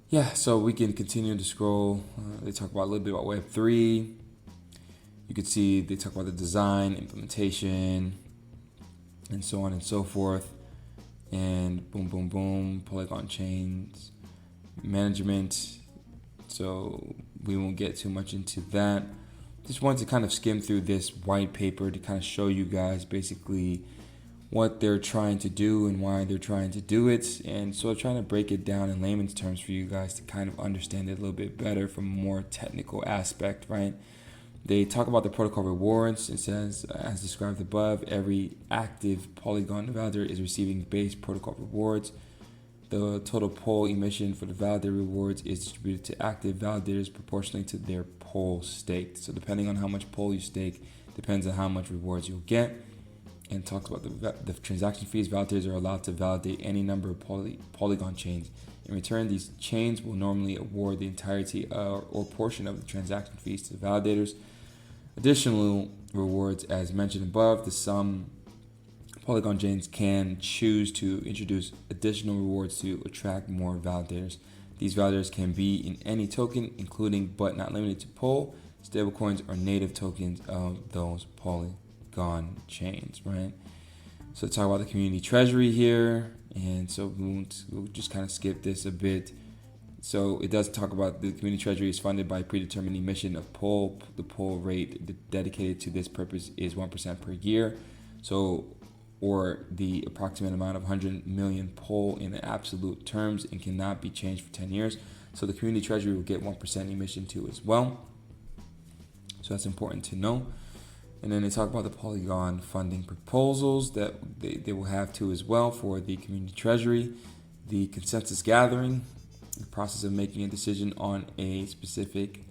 yeah, so we can continue to scroll. They talk about a little bit about Web3. You can see they talk about the design, implementation, and so on and so forth. And boom, boom, boom, Polygon chains, management. So we won't get too much into that. Just wanted to kind of skim through this white paper to kind of show you guys basically what they're trying to do and why they're trying to do it. And so I'm trying to break it down in layman's terms for you guys to kind of understand it a little bit better from a more technical aspect, right? They talk about the protocol rewards. It says, as described above, every active Polygon validator is receiving base protocol rewards. The total POL emission for the validator rewards is distributed to active validators proportionally to their POL staked. So depending on how much POL you stake, depends on how much rewards you'll get. And talks about the transaction fees. Validators are allowed to validate any number of Polygon chains. In return, these chains will normally award the entirety or portion of the transaction fees to the validators. Additional rewards, as mentioned above, some Polygon chains can choose to introduce additional rewards to attract more validators. These validators can be in any token, including but not limited to POL, stablecoins, or native tokens of those Polygon chains, right? So talk about the community treasury here, and so we'll just kind of skip this a bit. So it does talk about the community treasury is funded by predetermined emission of POL. The POL rate dedicated to this purpose is 1% per year. So, or the approximate amount of 100 million POL in absolute terms and cannot be changed for 10 years. So the community treasury will get 1% emission too as well. So that's important to know. And then they talk about the Polygon funding proposals that they will have too as well for the community treasury, the consensus gathering, the process of making a decision on a specific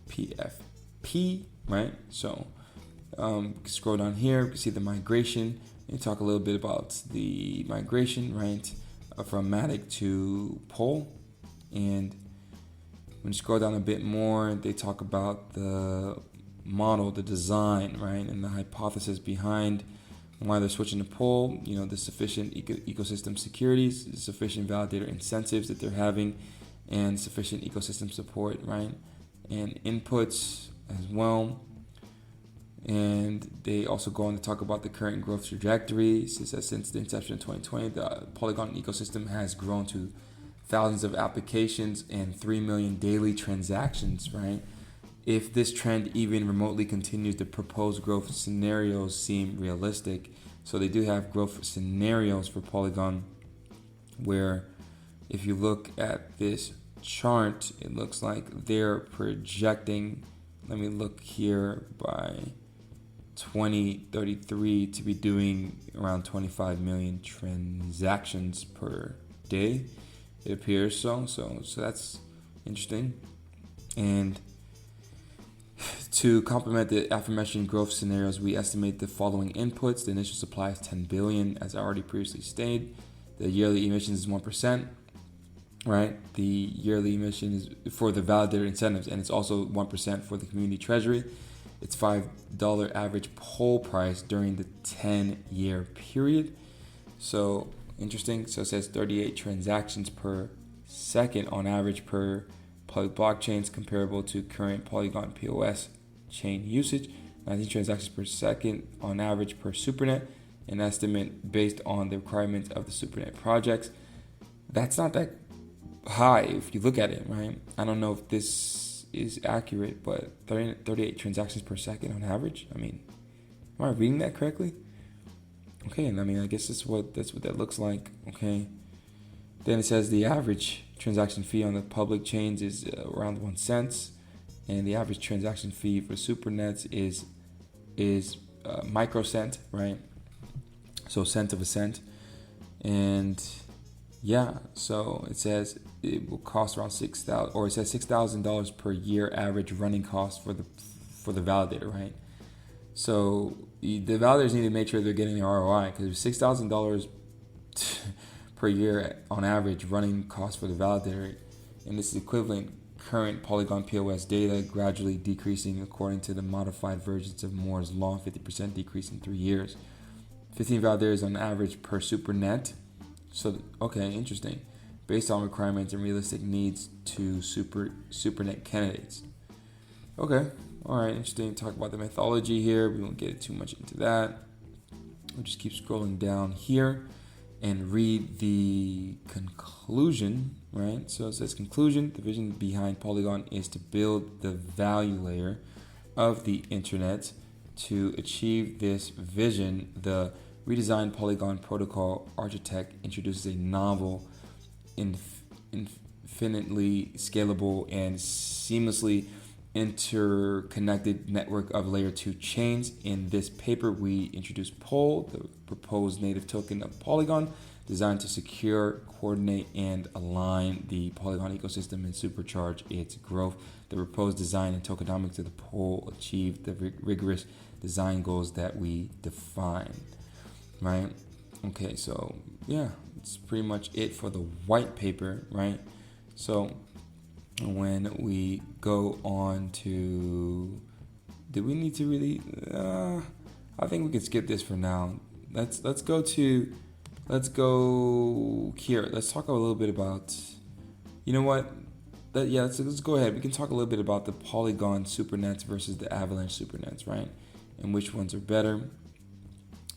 PFP, right? So scroll down here, you can see the migration, and talk a little bit about the migration, right, from MATIC to POL. And when you scroll down a bit more, they talk about the model, the design, right, and the hypothesis behind why they're switching to POL. The sufficient ecosystem securities, the sufficient validator incentives that they're having, and sufficient ecosystem support, right? And inputs as well. And they also go on to talk about the current growth trajectory. It says since the inception of 2020, the Polygon ecosystem has grown to thousands of applications and 3 million daily transactions, right? If this trend even remotely continues, the proposed growth scenarios seem realistic. So they do have growth scenarios for Polygon where if you look at this chart, it looks like they're projecting, let me look here, by 2033 to be doing around 25 million transactions per day. It appears so that's interesting. And to complement the aforementioned growth scenarios, we estimate the following inputs. The initial supply is 10 billion, as I already previously stated. The yearly emissions is 1%, right? The yearly emission is for the validator incentives, and it's also 1% for the community treasury. It's $5 average POL price during the 10-year period. So interesting. So it says 38 transactions per second on average per public blockchains, comparable to current Polygon POS chain usage. 19 transactions per second on average per Supernet, an estimate based on the requirements of the Supernet projects. That's not that high if you look at it, right? I don't know if this is accurate, but 38 transactions per second on average. I mean, am I reading that correctly? Okay, and I mean, I guess that's what that looks like. Okay, then it says the average transaction fee on the public chains is around 1 cent, and the average transaction fee for Supernets is microcent, right? So cent of a cent, and yeah, so it says it will cost around $6,000, or it says $6,000 per year average running cost for the validator, right? So the validators need to make sure they're getting the ROI, because $6,000 per year on average running cost for the validator, and this is equivalent current Polygon POS data gradually decreasing according to the modified versions of Moore's law, 50% decrease in 3 years. 15 validators on average per Supernet. So, okay, interesting. Based on requirements and realistic needs to Supernet candidates. Okay, all right, interesting. Talk about the methodology here. We won't get too much into that. We'll just keep scrolling down here and read the conclusion, right? So it says conclusion, the vision behind Polygon is to build the value layer of the internet. To achieve this vision, the redesigned Polygon protocol architect introduces a novel, infinitely scalable and seamlessly interconnected network of layer 2 chains. In this paper, we introduce POL, the proposed native token of Polygon, designed to secure, coordinate, and align the Polygon ecosystem and supercharge its growth. The proposed design and tokenomics of the POL achieve the rigorous design goals that we define, right? Okay, so yeah, it's pretty much it for the white paper, right? So when we go on to, do we need to really, I think we could skip this for now. Let's go here. Let's talk a little bit about, you know what? Let's go ahead. We can talk a little bit about the Polygon Supernets versus the Avalanche Supernets, right? And which ones are better.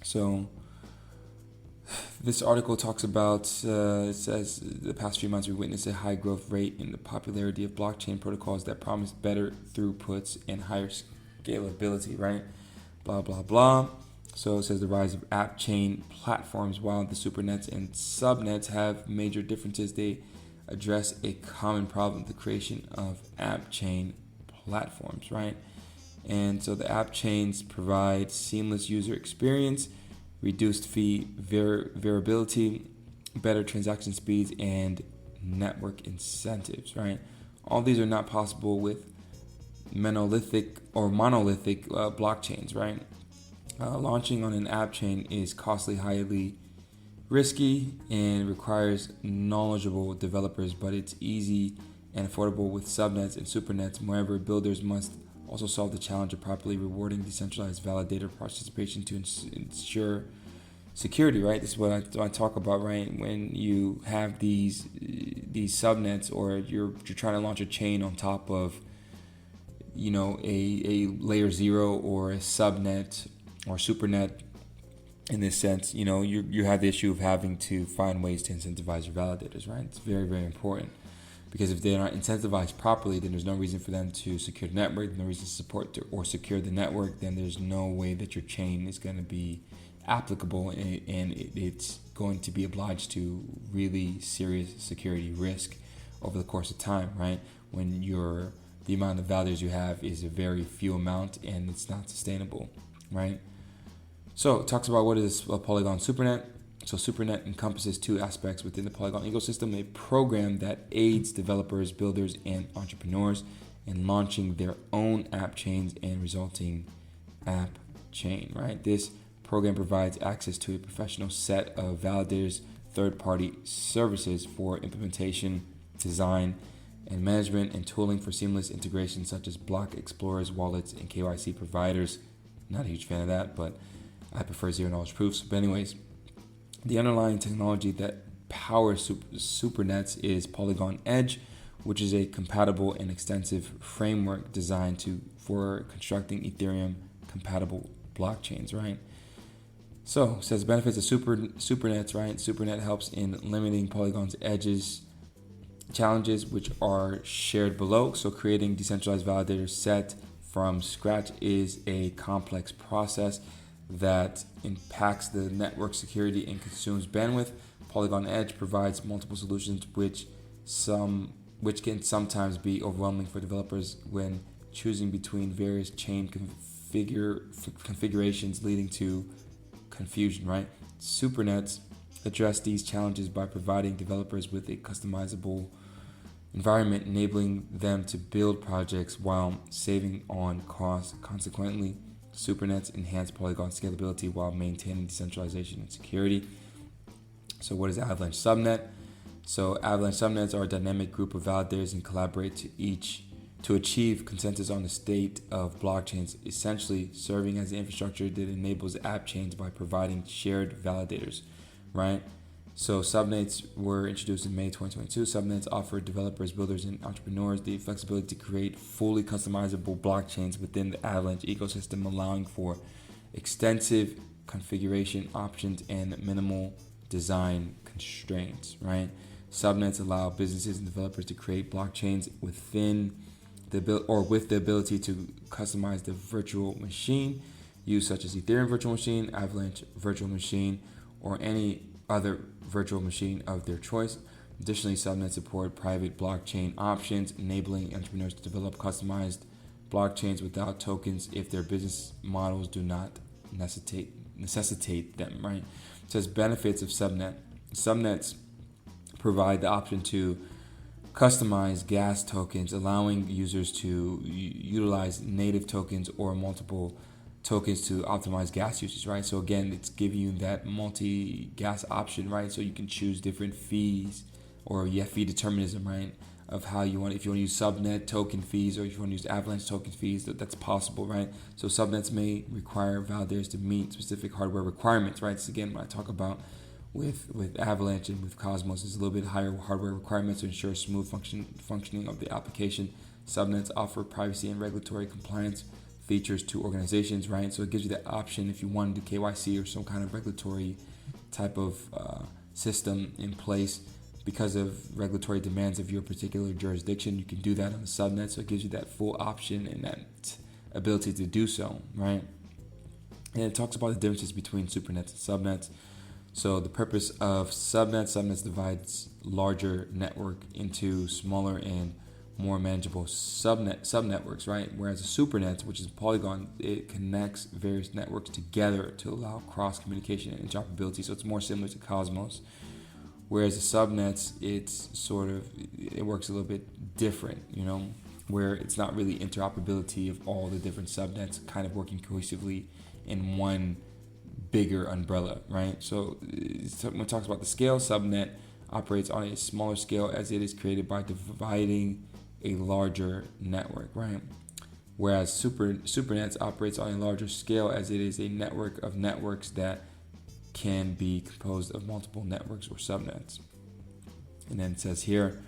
So this article talks about, it says, the past few months we witnessed a high growth rate in the popularity of blockchain protocols that promise better throughputs and higher scalability, right? Blah, blah, blah. So it says the rise of app chain platforms. While the Supernets and Subnets have major differences, they address a common problem, the creation of app chain platforms, right? And so the app chains provide seamless user experience, reduced fee variability, better transaction speeds, and network incentives, right? All these are not possible with monolithic blockchains, right? Launching on an app chain is costly, highly risky, and requires knowledgeable developers, but it's easy and affordable with subnets and supernets. Moreover, builders must also solve the challenge of properly rewarding decentralized validator participation to ensure security, right? This is what I talk about, right? When you have these these subnets, or you're trying to launch a chain on top of, a layer 0 or a subnet or supernet. In this sense, you have the issue of having to find ways to incentivize your validators, right? It's very, very important, because if they're not incentivized properly, then there's no reason for them to secure the network, no reason to support or secure the network. Then there's no way that your chain is going to be applicable, and it's going to be obliged to really serious security risk over the course of time, right? When the amount of validators you have is a very few amount, and it's not sustainable, right? So it talks about what is a Polygon Supernet. So Supernet encompasses two aspects within the Polygon ecosystem: a program that aids developers, builders, and entrepreneurs in launching their own app chains and resulting app chain, right? This program provides access to a professional set of validators, third-party services for implementation, design, and management, and tooling for seamless integration such as block explorers, wallets, and KYC providers. Not a huge fan of that, but I prefer zero-knowledge proofs. But anyways, the underlying technology that powers Supernets is Polygon Edge, which is a compatible and extensive framework designed for constructing Ethereum-compatible blockchains, right? So it says benefits of Supernets, right? Supernet helps in limiting Polygon's edges challenges, which are shared below. So creating decentralized validator set from scratch is a complex process that impacts the network security and consumes bandwidth. Polygon Edge provides multiple solutions, which can sometimes be overwhelming for developers when choosing between various chain configurations, leading to confusion, right? Supernets address these challenges by providing developers with a customizable environment, enabling them to build projects while saving on costs. Consequently, Supernets enhance Polygon scalability while maintaining decentralization and security. So what is Avalanche Subnet? So Avalanche Subnets are a dynamic group of validators and collaborate to achieve consensus on the state of blockchains, essentially serving as the infrastructure that enables app chains by providing shared validators, right? So subnets were introduced in May 2022. Subnets offer developers, builders, and entrepreneurs the flexibility to create fully customizable blockchains within the Avalanche ecosystem, allowing for extensive configuration options and minimal design constraints, right? Subnets allow businesses and developers to create blockchains with the ability to customize the virtual machine used, such as Ethereum virtual machine, Avalanche virtual machine, or any other virtual machine of their choice. Additionally, subnets support private blockchain options, enabling entrepreneurs to develop customized blockchains without tokens if their business models do not necessitate them, right? It says benefits of subnet. Subnets provide the option to customize gas tokens, allowing users to utilize native tokens or multiple tokens to optimize gas usage, right? So again, it's giving you that multi-gas option, right? So you can choose different fees or fee determinism, right? Of how you want, if you want to use subnet token fees or if you want to use Avalanche token fees, that's possible, right? So subnets may require validators to meet specific hardware requirements, right? So again, when I talk about with Avalanche and with Cosmos, is a little bit higher hardware requirements to ensure smooth functioning of the application. Subnets offer privacy and regulatory compliance features to organizations, right? So it gives you that option if you want to do KYC or some kind of regulatory type of system in place because of regulatory demands of your particular jurisdiction. You can do that on the subnet, so it gives you that full option and that ability to do so, right? And it talks about the differences between supernets and subnets. So the purpose of subnets divides larger network into smaller and more manageable subnetworks, right? Whereas a supernet, which is Polygon, it connects various networks together to allow cross communication and interoperability. So it's more similar to Cosmos. Whereas the subnets, it works a little bit different, where it's not really interoperability of all the different subnets kind of working cohesively in one bigger umbrella, right? So when it talks about the scale, subnet operates on a smaller scale as it is created by dividing a larger network, right? Whereas supernets operates on a larger scale as it is a network of networks that can be composed of multiple networks or subnets. And then it says here,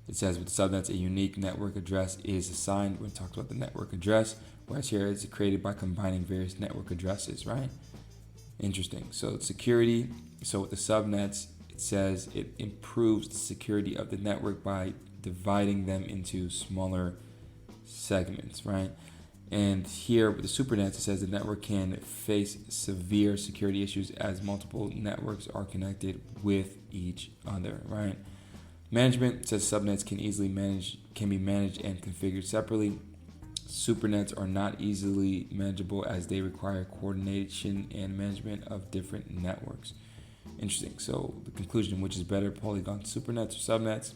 it says with subnets, a unique network address is assigned. When it talks about the network address, whereas here it's created by combining various network addresses, right? Interesting. So security. So with the subnets, it says it improves the security of the network by dividing them into smaller segments, right? And here with the Supernets, it says the network can face severe security issues as multiple networks are connected with each other, right? Management says subnets can be managed and configured separately. Supernets are not easily manageable as they require coordination and management of different networks. Interesting. So the conclusion, which is better, Polygon supernets or subnets?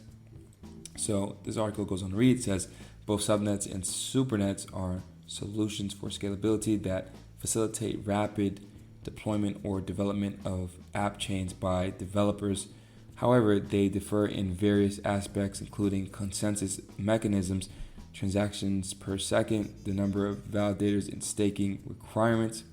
So this article goes on to read, it says both subnets and supernets are solutions for scalability that facilitate rapid deployment or development of app chains by developers. However, they differ in various aspects, including consensus mechanisms, transactions per second, the number of validators, and staking requirements.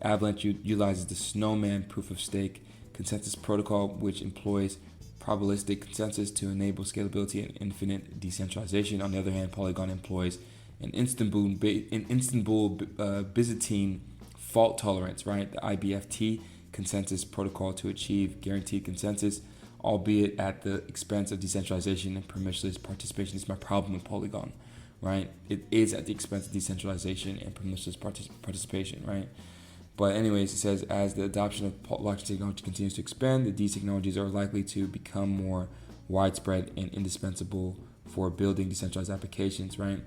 Avalanche utilizes the Snowman proof of stake consensus protocol, which employs probabilistic consensus to enable scalability and infinite decentralization. On the other hand, Polygon employs an Istanbul Byzantine fault tolerance, right? The IBFT consensus protocol to achieve guaranteed consensus, albeit at the expense of decentralization and permissionless participation. This is my problem with Polygon, right? It is at the expense of decentralization and permissionless participation, right? But anyways, it says as the adoption of blockchain technology continues to expand, these technologies are likely to become more widespread and indispensable for building decentralized applications, right?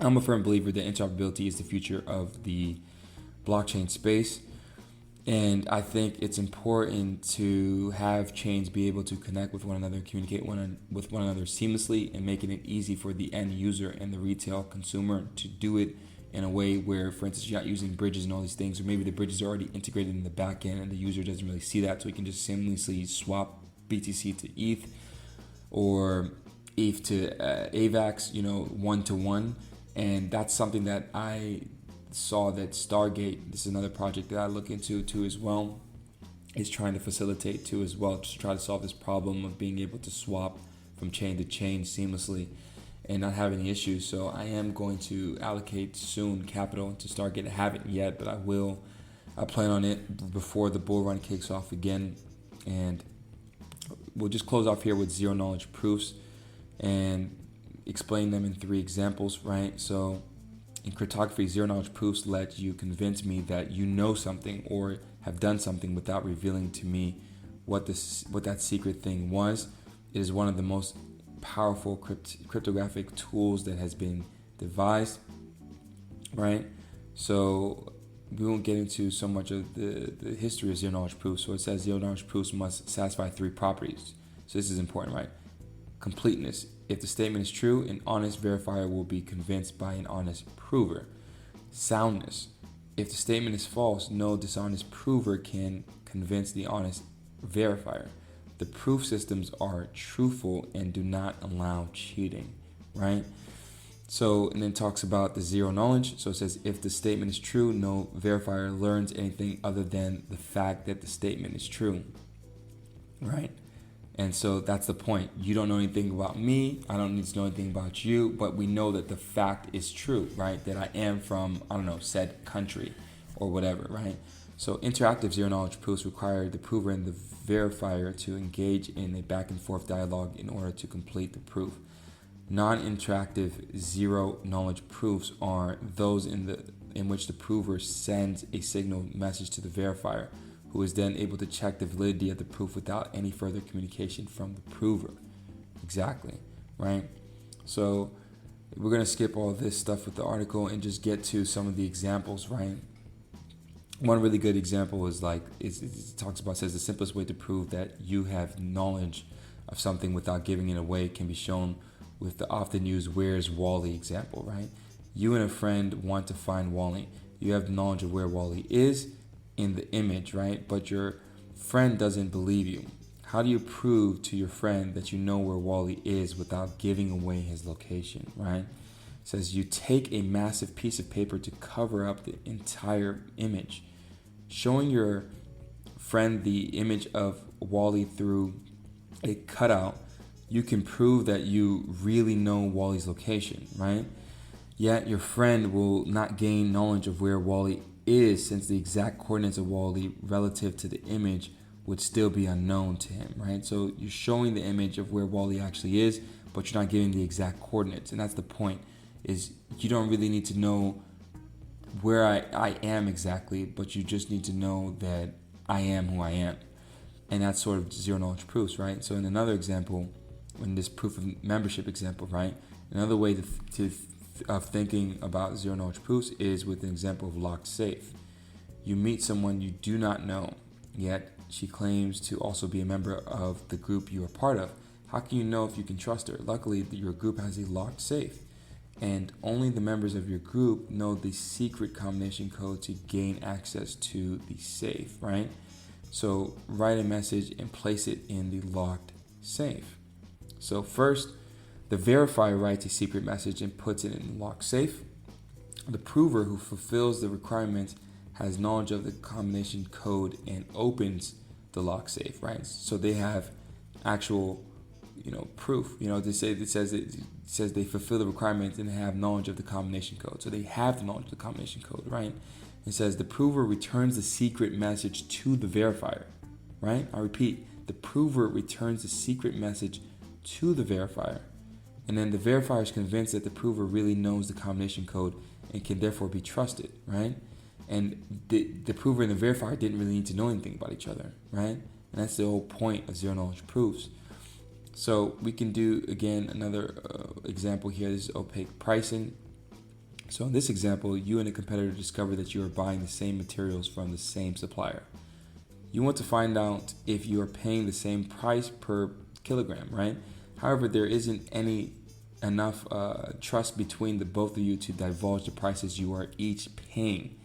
I'm a firm believer that interoperability is the future of the blockchain space. And I think it's important to have chains be able to connect with one another, communicate with one another seamlessly, and making it easy for the end user and the retail consumer to do it in a way where, for instance, you're not using bridges and all these things, or maybe the bridges are already integrated in the back end and the user doesn't really see that, so he can just seamlessly swap BTC to ETH or ETH to AVAX, one-to-one. And that's something that I saw that Stargate, this is another project that I look into too as well, is trying to facilitate too as well, to try to solve this problem of being able to swap from chain to chain seamlessly and not have any issues. So I am going to allocate soon capital to Stargate. I haven't yet, but I will. I plan on it before the bull run kicks off again. And we'll just close off here with zero knowledge proofs and explain them in 3 examples, right? So in cryptography, zero knowledge proofs let you convince me that you know something or have done something without revealing to me what that secret thing was. It is one of the most powerful cryptographic tools that has been devised, right? So we won't get into so much of the history of zero knowledge proofs. So it says zero knowledge proofs must satisfy 3 properties. So this is important, right? Completeness. If the statement is true, an honest verifier will be convinced by an honest prover. Soundness. If the statement is false, no dishonest prover can convince the honest verifier. The proof systems are truthful and do not allow cheating, right? So, and then talks about the zero knowledge. So it says if the statement is true, no verifier learns anything other than the fact that the statement is true, right? And so that's the point. You don't know anything about me. I don't need to know anything about you, but we know that the fact is true, right? That I am from, said country or whatever, right? So interactive zero knowledge proofs require the prover and the verifier to engage in a back and forth dialogue in order to complete the proof. Non-interactive zero knowledge proofs are those in which the prover sends a signal message to the verifier, who is then able to check the validity of the proof without any further communication from the prover. Exactly, right? So we're going to skip all this stuff with the article and just get to some of the examples, right? One really good example is says the simplest way to prove that you have knowledge of something without giving it away can be shown with the often used "where's Wally" example, right? You and a friend want to find Wally. You have knowledge of where Wally is in the image, right? But your friend doesn't believe you. How do you prove to your friend that you know where Wally is without giving away his location, right? It says you take a massive piece of paper to cover up the entire image. Showing your friend the image of Wally through a cutout you can prove that you really know Wally's location, right? Yet your friend will not gain knowledge of where Wally is, since the exact coordinates of Wally relative to the image would still be unknown to him, right? So you're showing the image of where Wally actually is, but you're not giving the exact coordinates. And that's the point, is you don't really need to know where I am exactly, but you just need to know that I am who I am. And that's sort of zero knowledge proofs, right? So in another example, in this proof of membership example, right? Another way of thinking about zero knowledge proofs is with an example of locked safe. You meet someone you do not know, yet she claims to also be a member of the group you are part of. How can you know if you can trust her? Luckily, your group has a locked safe, and only the members of your group know the secret combination code to gain access to the safe, right? So write a message and place it in the locked safe. So first, the verifier writes a secret message and puts it in the locked safe. The prover, who fulfills the requirements, has knowledge of the combination code and opens the lock safe, right? So they have actual, proof. It says they fulfill the requirements and have knowledge of the combination code. So they have the knowledge of the combination code, right? It says the prover returns the secret message to the verifier, right? I repeat, the prover returns the secret message to the verifier. And then the verifier is convinced that the prover really knows the combination code and can therefore be trusted, right? And the prover and the verifier didn't really need to know anything about each other, right? And that's the whole point of zero knowledge proofs. So we can do, again, another example here. This is opaque pricing. So in this example, you and a competitor discover that you are buying the same materials from the same supplier. You want to find out if you are paying the same price per kilogram, right? However, there isn't enough trust between the both of you to divulge the prices you are each paying,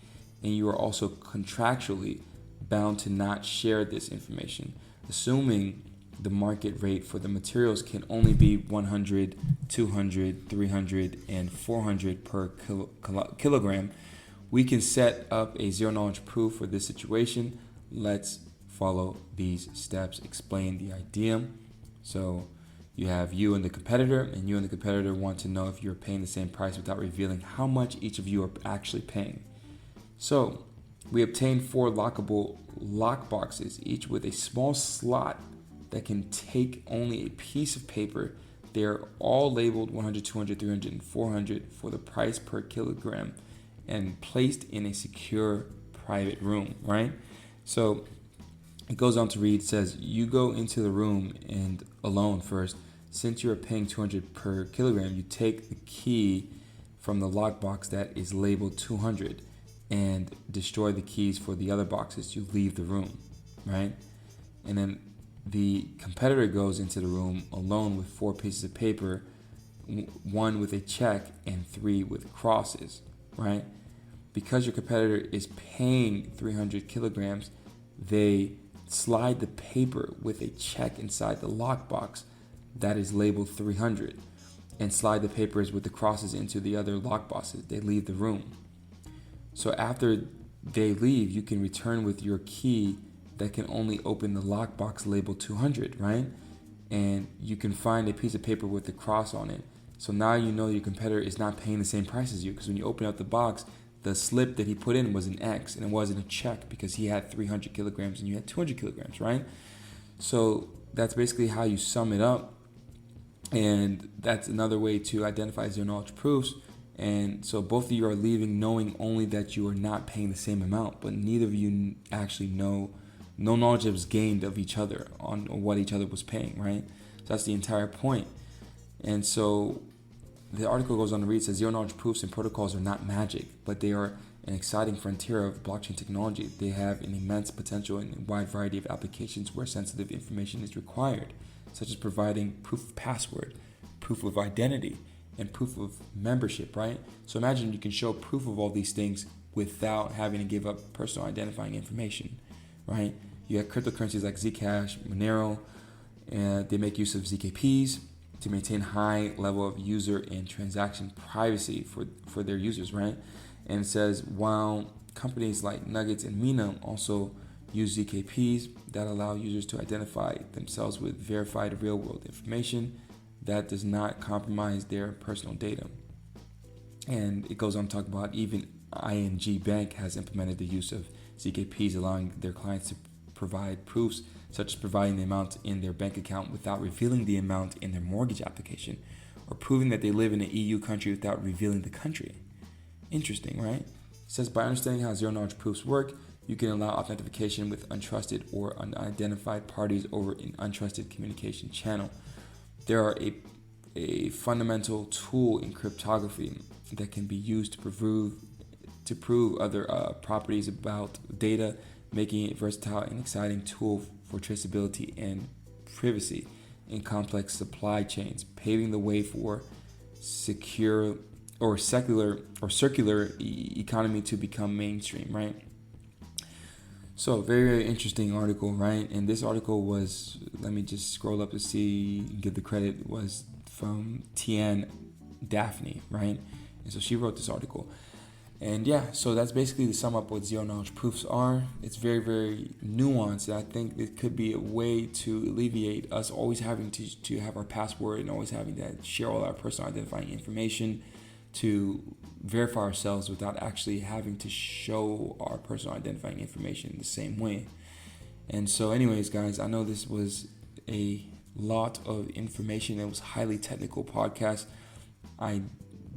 and you are also contractually bound to not share this information, assuming the market rate for the materials can only be 100, 200, 300, and 400 per kilogram. We can set up a zero knowledge proof for this situation. Let's follow these steps, explain the idea. So you have you and the competitor, and you and the competitor want to know if you're paying the same price without revealing how much each of you are actually paying. So we obtain 4 lockable lock boxes, each with a small slot that can take only a piece of paper. They're all labeled 100, 200, 300, and 400 for the price per kilogram and placed in a secure private room, right? So it goes on to read, says, you go into the room and alone first. Since you are paying 200 per kilogram, you take the key from the lockbox that is labeled 200 and destroy the keys for the other boxes to leave the room, right? And then the competitor goes into the room alone with 4 pieces of paper, 1 with a check and 3 with crosses, right? Because your competitor is paying 300 kilograms, they slide the paper with a check inside the lockbox that is labeled 300 and slide the papers with the crosses into the other lockboxes. They leave the room. So after they leave, you can return with your key that can only open the lockbox labeled 200, right? And you can find a piece of paper with a cross on it. So now you know your competitor is not paying the same price as you, because when you open up the box, the slip that he put in was an X and it wasn't a check because he had 300 kilograms and you had 200 kilograms, right? So that's basically how you sum it up. And that's another way to identify zero knowledge proofs. And so both of you are leaving knowing only that you are not paying the same amount, but neither of you actually know, no knowledge was gained of each other on what each other was paying, right? So that's the entire point. And so the article goes on to read, says zero knowledge proofs and protocols are not magic, but they are an exciting frontier of blockchain technology. They have an immense potential in a wide variety of applications where sensitive information is required, such as providing proof of password, proof of identity, and proof of membership, right? So imagine you can show proof of all these things without having to give up personal identifying information, right? You have cryptocurrencies like Zcash, Monero, and they make use of ZKPs to maintain high level of user and transaction privacy for their users, right? And it says, while companies like Nuggets and Mina also use ZKPs that allow users to identify themselves with verified real-world information that does not compromise their personal data. And it goes on to talk about even ING Bank has implemented the use of ZKPs, allowing their clients to provide proofs such as providing the amount in their bank account without revealing the amount in their mortgage application, or proving that they live in an EU country without revealing the country. Interesting, right? It says by understanding how zero-knowledge proofs work, you can allow authentication with untrusted or unidentified parties over an untrusted communication channel. There are a fundamental tool in cryptography that can be used to prove other properties about data, making it a versatile and exciting tool for traceability and privacy in complex supply chains, paving the way for secure or circular economy to become mainstream, right? So very, very interesting article, right? And this article was, let me just scroll up to see, give the credit, was from Tian Daphne, right? And so she wrote this article. And yeah, so that's basically to sum up what zero-knowledge proofs are. It's very, very nuanced. I think it could be a way to alleviate us always having to have our password and always having to share all our personal identifying information to verify ourselves without actually having to show our personal identifying information the same way. And so anyways, guys, I know this was a lot of information. It was a highly technical podcast. I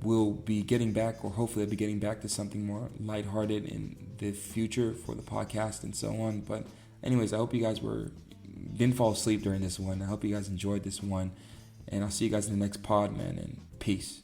will be getting back, or hopefully I'll be getting back to something more lighthearted in the future for the podcast and so on. But anyways, I hope you guys didn't fall asleep during this one. I hope you guys enjoyed this one, and I'll see you guys in the next pod, man, and peace.